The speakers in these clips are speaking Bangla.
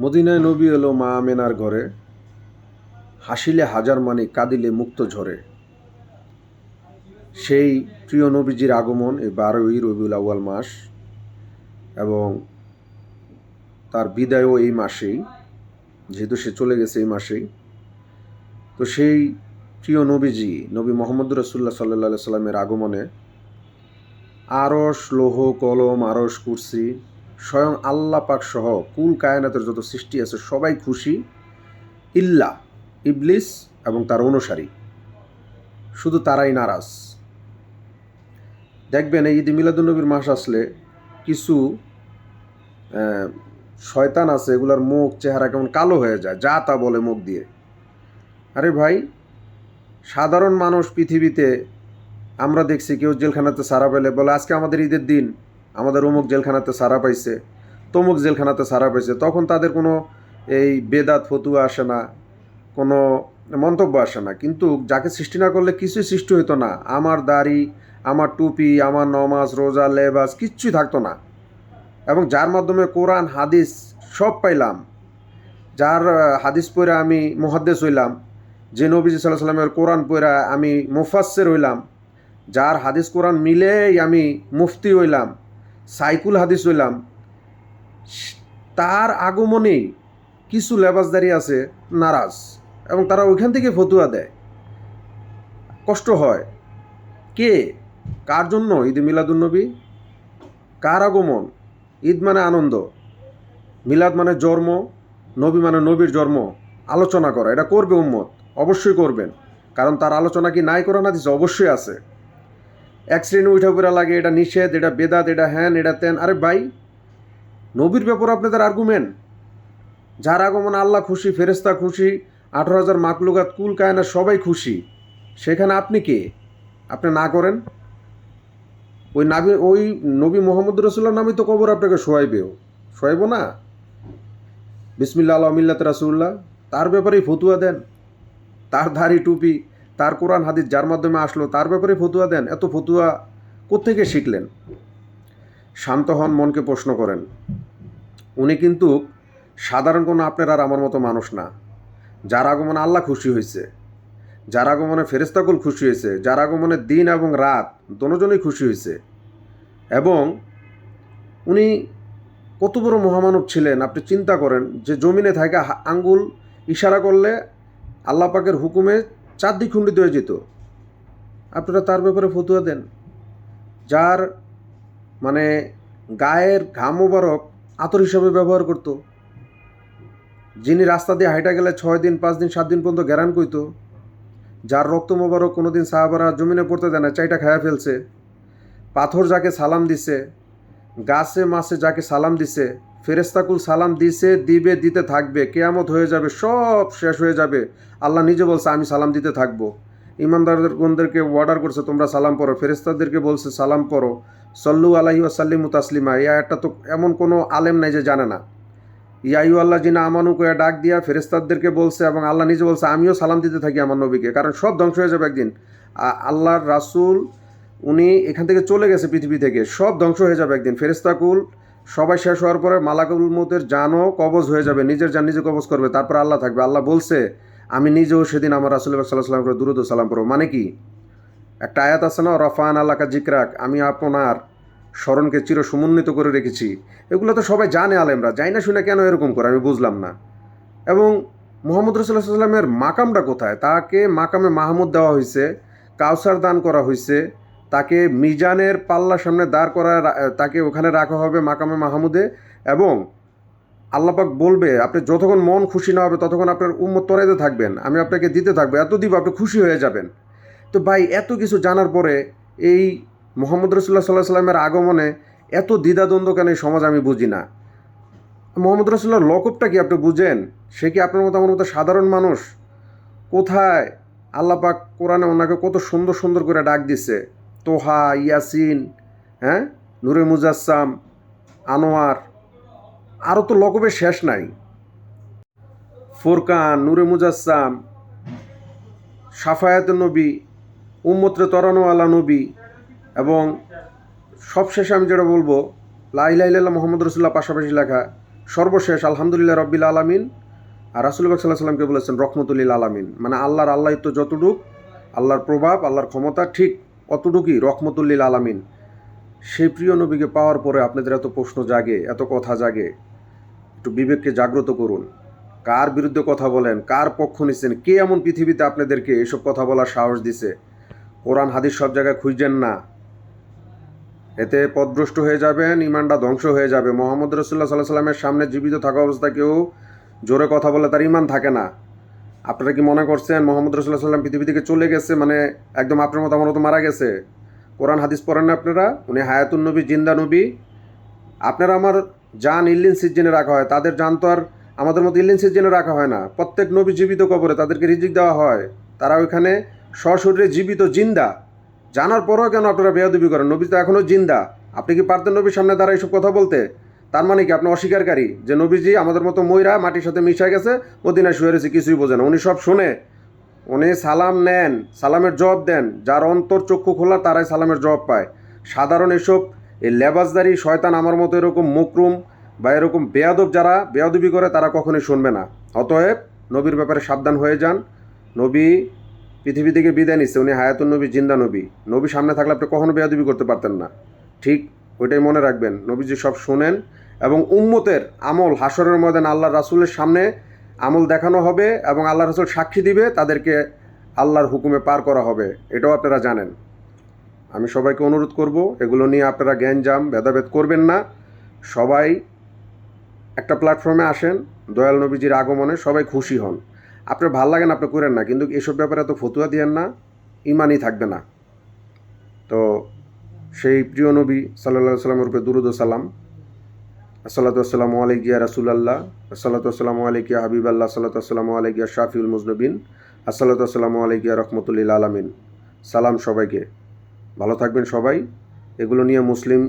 মদিনায় নবী এলো মা আমেনার ঘরে, হাসিলে হাজার মানি কাঁদিলে মুক্ত ঝরে। সেই প্রিয় নবীজির আগমন এই 12ই রবিউল আউয়াল মাস এবং তার বিদায়ও এই মাসেই, যেহেতু সে চলে গেছে এই মাসেই। তো সেই প্রিয় নবীজি নবী মোহাম্মদ রাসূলুল্লাহ সাল্লাল্লাহু সাল্লামের আগমনে আরশ, লৌহ কলম, আরশ, কুরসি, স্বয়ং আল্লাহ পাক সহ কুল কায়নাতের যত সৃষ্টি আছে সবাই খুশি, ইল্লা ইবলিস এবং তার অনুসারী, শুধু তারাই নারাজ। দেখবেন এই ঈদ মিলাদুন্নবীর মাস আসলে কিছু শয়তান আছে, এগুলার মুখ চেহারা কেমন কালো হয়ে যায়, যা তা বলে মুখ দিয়ে। আরে ভাই, সাধারণ মানুষ পৃথিবীতে আমরা দেখছি কেউ জেলখানাতে সারা পেলে বলে আজকে আমাদের ঈদের দিন, আমাদের অমুক জেলখানাতে সারা পাইছে, তমুক জেলখানাতে সারা পাইছে। তখন তাদের কোনো এই বেদাত ফতুয়া আসে না, কোনো মন্তব্য আসে না। কিন্তু যাকে সৃষ্টি না করলে কিছুই সৃষ্টি হতো না। আমার দাড়ি, আমার টুপি, আমার নমাজ রোজা লেবাস কিচ্ছুই থাকতো না। এবং যার মাধ্যমে কোরআন হাদিস সব পাইলাম, যার হাদিস পড়ে আমি মুহাদ্দিস হইলাম, যে নবীজি সাল্লাল্লাহু আলাইহি সাল্লামের কোরআন পড়ে আমি মুফাসসির হইলাম, যার হাদিস কোরআন মিলেই আমি মুফতি হইলাম, সাইকুল হাদিস হইলাম, তার আগমনেই কিছু লেবাসদারি আছে নারাজ, এবং তারা ওইখান থেকে ফতুয়া দেয়। কষ্ট হয়। কে, কার জন্য ঈদ মিলাদুন্নবী? কার আগমন? ঈদ মানে আনন্দ, মিলাদ মানে জন্ম, নবী মানে নবীর জন্ম। আলোচনা করা, এটা করবে উম্মত, অবশ্যই করবেন। কারণ তার আলোচনা কি নাই কোরআন হাদিসে? অবশ্যই আছে। এক শ্রেণী উঠা পড়া লাগে, এটা নিষেধ, এটা বেদাত, এটা হ্যান, এটা তেন। আরে ভাই, নবীর ব্যাপারে আপনাদের আর্গুমেন্ট, যার আগমন আল্লাহ খুশি, ফেরেস্তা খুশি, 18,000 মাকলুকাত কুল কায়না সবাই খুশি, সেখানে আপনি কে? আপনি না করেন। ওই নবী মোহাম্মদ রসুল্লাহ নামে তো কবর আপনাকে শোয়াইব না? বিসমিল্লাহ আল্লাহ মিল্লাত রাসূলুল্লাহ, তার ব্যাপারেই ফতুয়া দেন। তার দাড়ি টুপি, তার কোরআন হাদিস যার মাধ্যমে আসলো তার ব্যাপারে ফতুয়া দেন। এত ফতুয়া কোত্থেকে শিখলেন? শান্ত হন, মনকে প্রশ্ন করেন। উনি কিন্তু সাধারণ কোনো আপনার আর আমার মতো মানুষ না। যার আগমনে আল্লাহ খুশি হয়েছে, যার আগমনে ফেরেশতাকুল খুশি হয়েছে, যার আগমনে দিন এবং রাত দোনোজনই খুশি হয়েছে। এবং উনি কত বড় মহামানব ছিলেন আপনি চিন্তা করেন, যে জমিনে থাকা আঙ্গুল ইশারা করলে আল্লাহ পাকের হুকুমে চারদিক খণ্ডিত হয়ে যেত। আপনারা তার ব্যাপারে ফতুয়া দেন। যার মানে গায়ের ঘাম মোবারক আতর হিসাবে ব্যবহার করত, যিনি রাস্তা দিয়ে হাইটা গেলে 6 দিন 5 দিন 7 দিন পর্যন্ত গ্যারান কইতো, যার রক্ত মোবারক কোনোদিন সাহাবারা জমিনে পড়তে দেয় না, চাইটা খায়া ফেলছে, পাথর যাকে সালাম দিছে, গাছে মাছে যাকে সালাম দিছে, ফেরেস্তাকুল সালাম দিছে, দিবে, দিতে থাকবে, কেয়ামত হয়ে যাবে, সব শেষ হয়ে যাবে। আল্লাহ নিজে বলছে আমি সালাম দিতে থাকবো। ইমানদারদেরকে অর্ডার করছে তোমরা সালাম পড়ো, ফেরেস্তাদেরকে বলছে সালাম পড়ো, সল্লু আলাইহি ওয়াসাল্লিমু তাসলিমা। এই আয়াতটা তো এমন কোনো আলেম নাই যে জানে না। ইয়াইউ আল্লাহ জিনা আমানু কয়া ডাক দিয়া ফেরেস্তাদেরকে বলছে, এবং আল্লাহ নিজে বলছে আমিও সালাম দিতে থাকি আমার নবীকে, কারণ সব ধ্বংস হয়ে যাবে একদিন। আল্লাহর রাসূল উনি এখান থেকে চলে গেছে পৃথিবী থেকে, সব ধ্বংস হয়ে যাবে একদিন। ফেরেস্তাকুল সবাই শেষ হওয়ার পরে মালাকুল মউতের জানও কবজ হয়ে যাবে, নিজের জান নিজে কবজ করবে, তারপর আল্লাহ থাকবে। আল্লাহ বলছে আমি নিজেও সেদিন আমার রাসূলুল্লাহ সাল্লাল্লাহু আলাইহি ওয়াসাল্লাম করে দুরূদ ও সালাম করব। মানে কি? একটা আয়াত আছে না, রফান আল্লাকা জিকরাক, আমি আপনার স্মরণকে চির সমুন্নিত করে রেখেছি। এগুলো তো সবাই জানে, আলেমরা যাই না শুনে কেন এরকম করে আমি বুঝলাম না। এবং মুহাম্মদ রাসূলুল্লাহ সাল্লাল্লাহু আলাইহি ওয়াসাল্লামের মাকামটা কোথায়? তাকে মাকামে মাহমুদ দেওয়া হয়েছে, কাউসার দান করা হয়েছে, তাকে মিজানের পাল্লার সামনে দাঁড় করা, তাকে ওখানে রাখা হবে মাকামে মাহমুদে। এবং আল্লাপাক বলবে আপনি যতক্ষণ মন খুশি না হবে ততক্ষণ আপনার উম্মত তরাইতে থাকবেন, আমি আপনাকে দিতে থাকবো, এত দিব আপনি খুশি হয়ে যাবেন। তো ভাই, এত কিছু জানার পরে এই মোহাম্মদ রসুল্লাহ সাল্লাহ সাল্লামের আগমনে এত দ্বিধাদ্বন্দ্ব কেন এই সমাজ, আমি বুঝি না। মোহাম্মদ রসুল্লাহর লকবটা কি আপনি বুঝেন? সে কি আপনার মতো আমার মতো সাধারণ মানুষ? কোথায় আল্লাহ পাক কোরআনে ওনাকে কত সুন্দর সুন্দর করে ডাক দিছে, তোহা, ইয়াসিন, হ্যাঁ, নূরে মুজাসসাম, আনোয়ার, আরও তো লকবের শেষ নাই। ফোরকান, নূরে মুজাসসাম, সাফায়াত নবী, উম্মতরে তরানোওয়ালা নবী, এবং সবশেষে আমি যেটা বলবো, লা ইলাহা ইল্লাল্লাহ মুহাম্মদ রাসূলুল্লাহ পাশাপাশি লেখা, সর্বশেষ আলহামদুলিল্লাহ রব্বিল আলামিন, আর রাসূল পাক সাল্লাল্লাহু আলাইহি ওয়াসাল্লামকে বলেছেন রহমতুল লিল আলামিন, মানে আল্লাহর যতটুক, আল্লাহর প্রভাব, আল্লাহর ক্ষমতা ঠিক অতটুকুই রহমতুল লিল আলামিন। সেই প্রিয় নবীকে পাওয়ার পরে আপনাদের এত প্রশ্ন জাগে, এত কথা জাগে, একটু বিবেককে জাগ্রত করুন। কার বিরুদ্ধে কথা বলেন, কার পক্ষ নিচ্ছেন, কে এমন পৃথিবীতে আপনাদেরকে এসব কথা বলার সাহস দিছে? কোরআন হাদিস সব জায়গায় খুঁজছেন না, এতে পথভ্রষ্ট হয়ে যাবেন, ইমানটা ধ্বংস হয়ে যাবে। মোহাম্মদ রাসূলুল্লাহ সাল্লাল্লাহু আলাইহি ওয়াসাল্লামের সামনে জীবিত থাকা অবস্থা কেউ জোরে কথা বলে তার ইমান থাকে না। আপনারা কি মনে করছেন মোহাম্মদ রাসূলুল্লাহ সাল্লাল্লাহু আলাইহি ওয়াসাল্লাম পৃথিবী থেকে চলে গেছে মানে একদম আপনার মতো আমার মতো মারা গেছে? কোরআন হাদিস পড়েন না আপনারা? উনি হায়াতুন নবী, জিন্দা নবী। আপনারা আমার জান ইল্লিন সিজ্জিনে রাখা হয়, তাদের জান তো আর আমাদের মতো ইল্লিন সিজ্জিনে রাখা হয় না। প্রত্যেক নবী জীবিত কবরে, তাদেরকে রিজিক দেওয়া হয়, তারা ওইখানে সশরীরে জীবিত জিন্দা। জানার পরেও কেন আপনারা বেয়াদবি করেন? নবী তো এখনও জিন্দা। আপনি কি পারতেন নবীর সামনে দ্বারা এইসব কথা বলতে? তার মানে কি আপনি অস্বীকারী যে নবীজি আমাদের মতো ময়রা মাটির সাথে মিশে গেছে, মদিনায় শুয়ে রয়েছে, কিছুই বোঝে না? উনি সব শুনে, উনি সালাম নেন, সালামের জবাব দেন। যার অন্তর চক্ষু খোলা তারাই সালামের জবাব পায়। সাধারণ এসব এই লেবাসদারি শয়তান আমার মতো এরকম মুকরুম বা এরকম বেয়াদব যারা বেয়াদবি করে তারা কখনোই শুনবে না। অতএব নবীর ব্যাপারে সাবধান হয়ে যান। নবী পৃথিবী থেকে বিদায় নিচ্ছে, উনি হায়াতুন নবী, জিন্দা নবী। নবী সামনে থাকলে আপনি কখনো বেয়াদবি করতে পারতেন না। ঠিক ওইটাই মনে রাখবেন, নবীজি সব শোনেন এবং উম্মতের আমল হাসরের ময়দানে আল্লাহ রাসূলের সামনে আমল দেখানো হবে এবং আল্লাহ রাসূল সাক্ষী দিবে, তাদেরকে আল্লাহর হুকুমে পার করা হবে। এটাও আপনারা জানেন। আমি সবাইকে অনুরোধ করব, এগুলো নিয়ে আপনারা জ্ঞানজাম ভেদাভেদ করবেন না। সবাই একটা প্ল্যাটফর্মে আসেন, দয়াল নবীজির আগমনে সবাই খুশি হন। আপনার ভাল লাগেন আপনি করেন না, কিন্তু এসব ব্যাপারে এত ফতুয়া দিয়েন না, ইমানই থাকবে না। তো সেই প্রিয় নবী সাল্লাল্লাহু আলাইহি সাল্লামের উপরে দুরূদ ও সালাম। আসসালাতু ওয়াসসালামু আলাইকা ইয়া রাসূলুল্লাহ, আসসালাতু ওয়াসসালামু আলাইকা ইয়া হাবিবাল্লাহ, আসসালাতু ওয়াসসালামু আলাইকা ইয়া শাফিউল মুজনিবিন, আসসালাতু ওয়াসসালামু আলাইকা ইয়া রাহমাতুল লিল আলামিন। সালাম সবাইকে, ভালো থাকবেন সবাই। এগুলো নিয়ে মুসলিম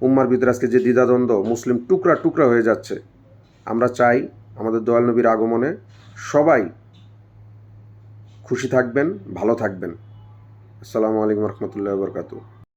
উম্মার ভিতরে আজকে যে দ্বিধাদ্বন্দ্ব, মুসলিম টুকরা টুকরা হয়ে যাচ্ছে, আমরা চাই আমাদের দয়াল নবীর আগমনে সবাই খুশি থাকবেন, ভালো থাকবেন। আসসালামু আলাইকুম রহমতুল্লাহি ওয়া বারাকাতুহু।